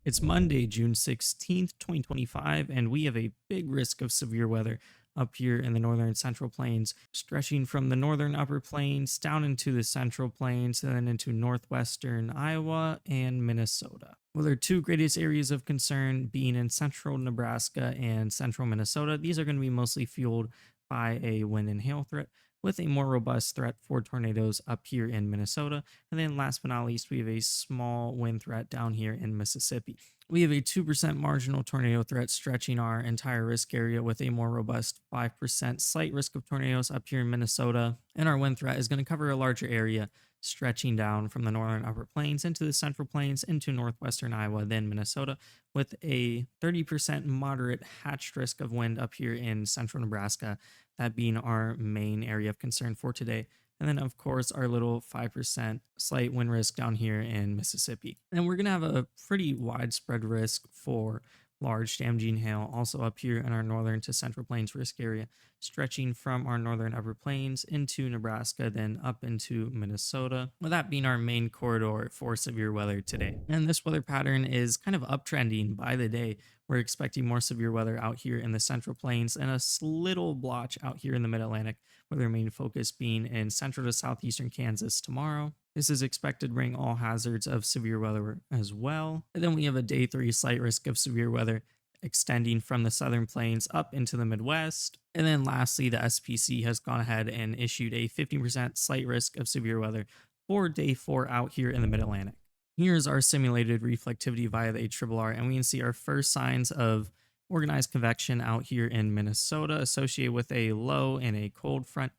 It's Monday, June 16th, 2025, and we have a big risk of severe weather up here in the northern central plains, stretching from the northern upper plains down into the central plains and then into northwestern Iowa and Minnesota. Well, their two greatest areas of concern being in central Nebraska and central Minnesota. These are going to be mostly fueled by a wind and hail threat, with a more robust threat for tornadoes up here in Minnesota. And then last but not least, we have a small wind threat down here in Mississippi. We have a 2% marginal tornado threat stretching our entire risk area with a more robust 5% slight risk of tornadoes up here in Minnesota. And our wind threat is going to cover a larger area, stretching down from the northern upper plains into the central plains into northwestern Iowa, then Minnesota, with a 30% moderate hatched risk of wind up here in central Nebraska, that being our main area of concern for today. And then, of course, our little 5% slight wind risk down here in Mississippi. And we're going to have a pretty widespread risk for large damaging hail also up here in our northern to central plains risk area, stretching from our northern upper plains into Nebraska, then up into Minnesota, with that being our main corridor for severe weather today. And this weather pattern is kind of uptrending by the day. We're expecting more severe weather out here in the central plains and a little blotch out here in the mid-Atlantic, with their main focus being in central to southeastern Kansas tomorrow. This is expected to bring all hazards of severe weather as well. And then we have a day 3 slight risk of severe weather extending from the southern plains up into the Midwest. And then lastly, the SPC has gone ahead and issued a 50% slight risk of severe weather for day 4 out here in the Mid-Atlantic. Here's our simulated reflectivity via the HRRR, and we can see our first signs of organized convection out here in Minnesota associated with a low and a cold front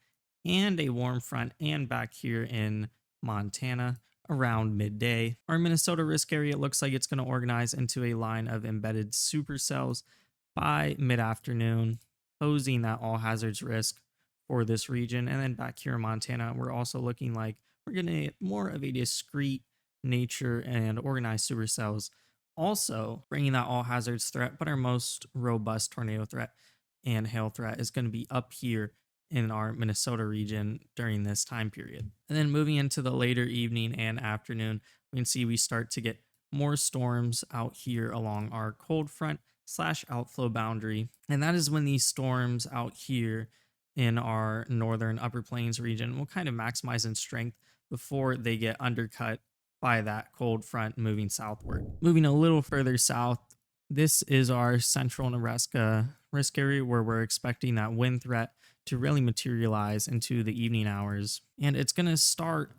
and a warm front, and back here in Montana around midday. Our Minnesota risk area looks like it's going to organize into a line of embedded supercells by mid-afternoon, posing that all hazards risk for this region. And then back here in Montana, we're also looking like we're going to get more of a discrete nature and organized supercells, also bringing that all hazards threat, but our most robust tornado threat and hail threat is going to be up here in our Minnesota region during this time period. And then moving into the later evening and afternoon, we can see we start to get more storms out here along our cold front slash outflow boundary. And that is when these storms out here in our northern upper plains region will kind of maximize in strength before they get undercut by that cold front moving southward. Moving a little further south, this is our central Nebraska risk area where we're expecting that wind threat to really materialize into the evening hours. And it's going to start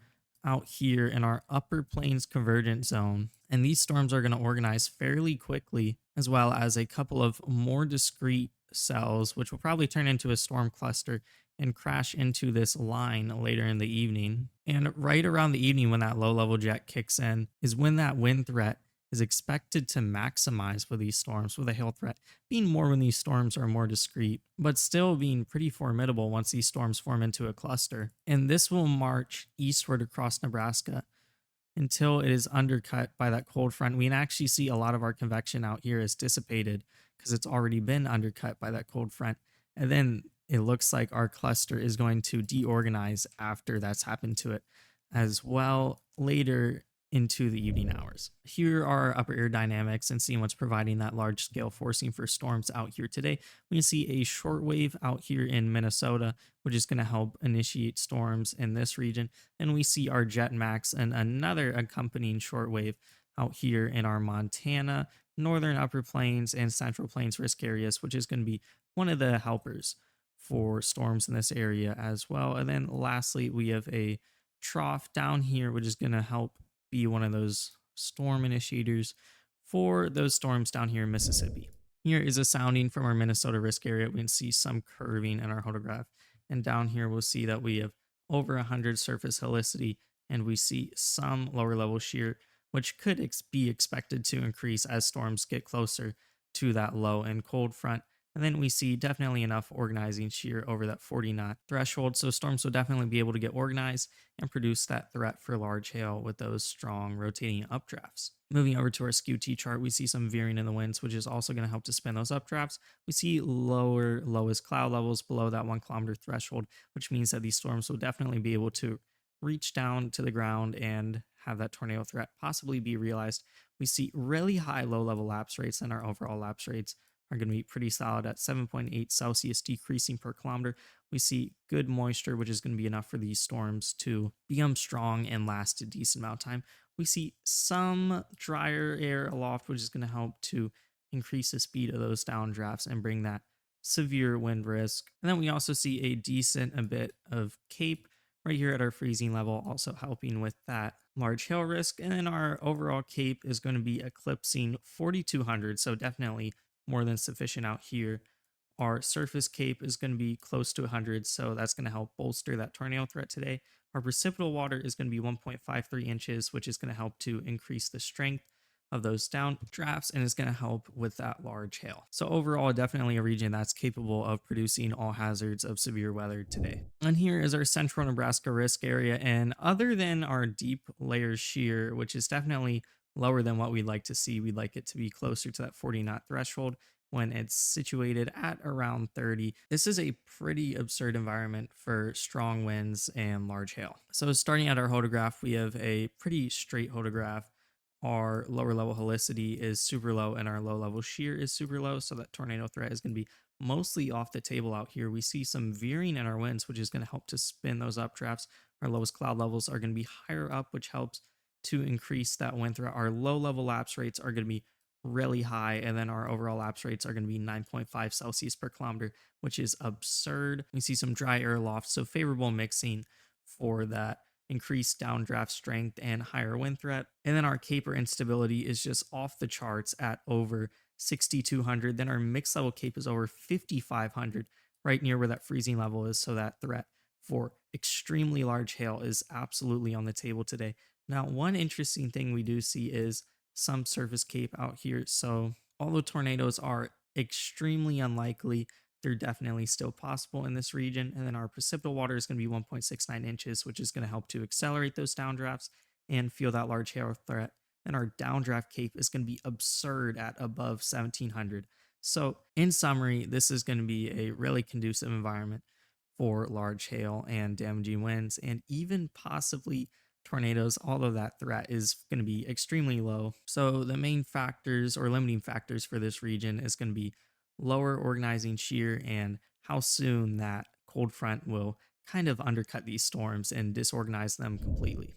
out here in our upper plains convergence zone. And these storms are going to organize fairly quickly, as well as a couple of more discrete cells, which will probably turn into a storm cluster and crash into this line later in the evening. And right around the evening when that low level jet kicks in is when that wind threat is expected to maximize for these storms, with a hail threat being more when these storms are more discrete, but still being pretty formidable once these storms form into a cluster. And this will march eastward across Nebraska until it is undercut by that cold front. We can actually see a lot of our convection out here is dissipated because it's already been undercut by that cold front. And then it looks like our cluster is going to deorganize after that's happened to it as well later into the evening hours. Here are upper air dynamics and seeing what's providing that large scale forcing for storms out here today. We can see a short wave out here in Minnesota, which is going to help initiate storms in this region. And we see our jet max and another accompanying short wave out here in our Montana, northern upper plains and central plains risk areas, which is going to be one of the helpers for storms in this area as well. And then lastly, we have a trough down here, which is going to help be one of those storm initiators for those storms down here in Mississippi. Here is a sounding from our Minnesota risk area. We can see some curving in our photograph. And down here, we'll see that we have over 100 surface helicity, and we see some lower level shear, which could be expected to increase as storms get closer to that low and cold front. And then we see definitely enough organizing shear over that 40 knot threshold. So storms will definitely be able to get organized and produce that threat for large hail with those strong rotating updrafts. Moving over to our skew T chart, we see some veering in the winds, which is also going to help to spin those updrafts. We see lowest cloud levels below that 1 kilometer threshold, which means that these storms will definitely be able to reach down to the ground and have that tornado threat possibly be realized. We see really high low level lapse rates, and our overall lapse rates are going to be pretty solid at 7.8 Celsius decreasing per kilometer. We see good moisture, which is going to be enough for these storms to become strong and last a decent amount of time. We see some drier air aloft, which is going to help to increase the speed of those downdrafts and bring that severe wind risk. And then we also see a decent a bit of cape right here at our freezing level, also helping with that large hail risk. And then our overall cape is going to be eclipsing 4,200, so definitely more than sufficient out here. Our surface cape is going to be close to 100, so that's going to help bolster that tornado threat today. Our precipitable water is going to be 1.53 inches, which is going to help to increase the strength of those downdrafts and is going to help with that large hail. So overall, definitely a region that's capable of producing all hazards of severe weather today. And here is our central Nebraska risk area. And other than our deep layer shear, which is definitely lower than what we'd like to see, we'd like it to be closer to that 40 knot threshold when it's situated at around 30. This is a pretty absurd environment for strong winds and large hail. So starting at our hodograph, we have a pretty straight hodograph. Our lower level helicity is super low and our low level shear is super low. So that tornado threat is going to be mostly off the table out here. We see some veering in our winds, which is going to help to spin those updrafts. Our lowest cloud levels are going to be higher up, which helps to increase that wind threat. Our low level lapse rates are going to be really high, and then our overall lapse rates are going to be 9.5 Celsius per kilometer, which is absurd. We see some dry air loft, so favorable mixing for that increased downdraft strength and higher wind threat. And then our caper instability is just off the charts at over 6,200. Then our mixed level cape is over 5,500, right near where that freezing level is. So that threat for extremely large hail is absolutely on the table today. Now, one interesting thing we do see is some surface cape out here. So although tornadoes are extremely unlikely, they're definitely still possible in this region. And then our precipitable water is going to be 1.69 inches, which is going to help to accelerate those downdrafts and feel that large hail threat. And our downdraft cape is going to be absurd at above 1700. So in summary, this is going to be a really conducive environment for large hail and damaging winds, and even possibly tornadoes, although that threat is going to be extremely low. So the main factors or limiting factors for this region is going to be lower organizing shear and how soon that cold front will kind of undercut these storms and disorganize them completely.